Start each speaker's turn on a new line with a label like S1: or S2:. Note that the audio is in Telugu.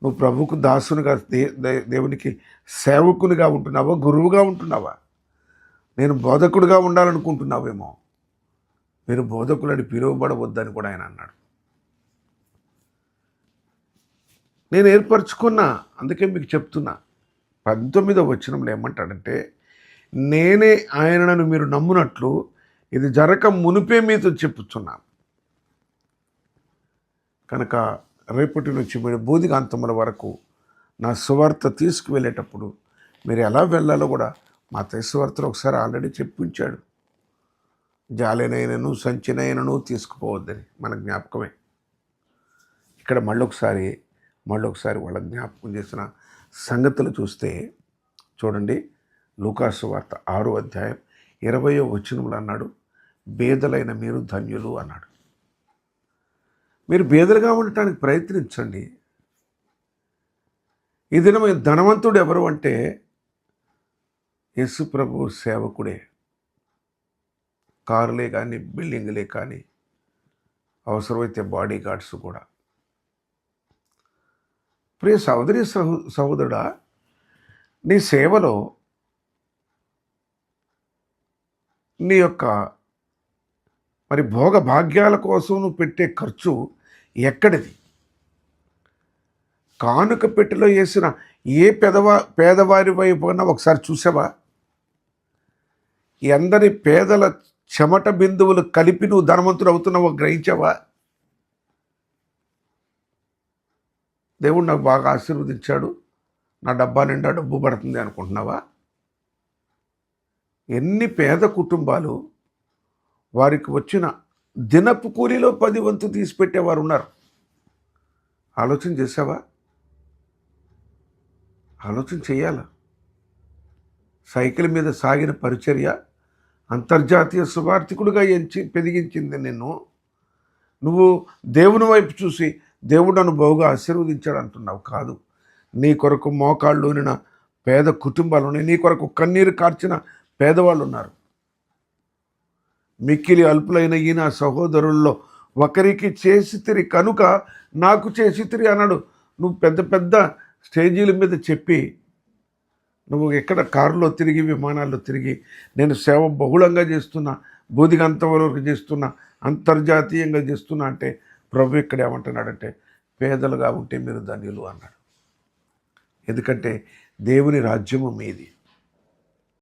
S1: నువ్వు ప్రభువుకు దాసునిగా దేవునికి సేవకునిగా ఉంటున్నావా, గురువుగా ఉంటున్నావా? నేను బోధకుడిగా ఉండాలనుకుంటున్నావేమో. మీరు బోధకులని పిలువబడవద్దని కూడా ఆయన అన్నాడు. నేను ఏర్పరచుకున్నా, అందుకే మీకు చెప్తున్నా. 19వ వచనంలో ఏమంటాడంటే, నేనే ఆయనను మీరు నమ్మునట్లు ఇది జరగక మునిపే మీతో చెప్పుచున్నాను. కనుక రేపటి నుంచి మీరు బూదిగాంతముల వరకు నా సువార్త తీసుకువెళ్ళేటప్పుడు మీరు ఎలా వెళ్ళాలో కూడా మా సువార్తలో ఒకసారి ఆల్రెడీ చెప్పించాడు. జాలినైనను సంచినైనను తీసుకుపోవద్దని మన జ్ఞాపకమే. ఇక్కడ మళ్ళొకసారి వాళ్ళ జ్ఞాపకం చేసిన సంగతులు చూస్తే చూడండి. లూకాసు వార్త 6వ అధ్యాయం 20వ వచనంలో అన్నాడు, బేదలైన మీరు ధన్యులు అన్నాడు. మీరు బేదలుగా ఉండటానికి ప్రయత్నించండి. ఈ దినం ధనవంతుడు ఎవరు అంటే యేసు ప్రభు సేవకుడే. కారులే కానీ, బిల్డింగులే కానీ, అవసరమైతే బాడీ గార్డ్స్ కూడా. ప్రియ సహోదరి సహోదరుడా, నీ సేవలో నీ యొక్క మరి భోగ భాగ్యాల కోసం నువ్వు పెట్టే ఖర్చు ఎక్కడిది? కానుక పెట్టెలో వేసిన ఏ పేదవారి వైపున ఒకసారి చూసావా? అందరి పేదల చెమట బిందువులు కలిపి నువ్వు ధనవంతుడు అవుతున్నావో గ్రహించావా? దేవుడు నాకు బాగా ఆశీర్వదించాడు, నా డబ్బా నిండా డబ్బు పడుతుంది అనుకుంటున్నావా? ఎన్ని పేద కుటుంబాలు వారికి వచ్చిన దినపు కూలీలో 10 వంతు తీసిపెట్టేవారు ఉన్నారు. ఆలోచన చేసావా? ఆలోచన చేయాల. సైకిల్ మీద సాగిన పరిచర్య అంతర్జాతీయ సువార్థికుడిగా పెరిగించింది నిన్ను. నువ్వు దేవుని వైపు చూసి దేవుడు నన్ను బహుగా ఆశీర్వదించాడు అంటున్నావు. కాదు, నీ కొరకు మోకాళ్ళూనిన పేద కుటుంబాలు ఉన్నాయి, నీ కొరకు కన్నీరు కార్చిన పేదవాళ్ళు ఉన్నారు. మిక్కిలి అల్పులైన ఈ నా సహోదరుల్లో ఒకరికి చేసితిరి కనుక నాకు చేసితిరి అన్నాడు. నువ్వు పెద్ద పెద్ద స్టేజీల మీద చెప్పి, నువ్వు ఎక్కడ కారులో తిరిగి, విమానాల్లో తిరిగి, నేను సేవ బహుళంగా చేస్తున్నా, బూదిగంతం వరకు చేస్తున్నా, అంతర్జాతీయంగా చేస్తున్నా అంటే ప్రభు ఇక్కడ ఏమంటున్నాడంటే, పేదలుగా ఉంటే మీరు ధన్యులు అన్నాడు. ఎందుకంటే దేవుని రాజ్యము మీది.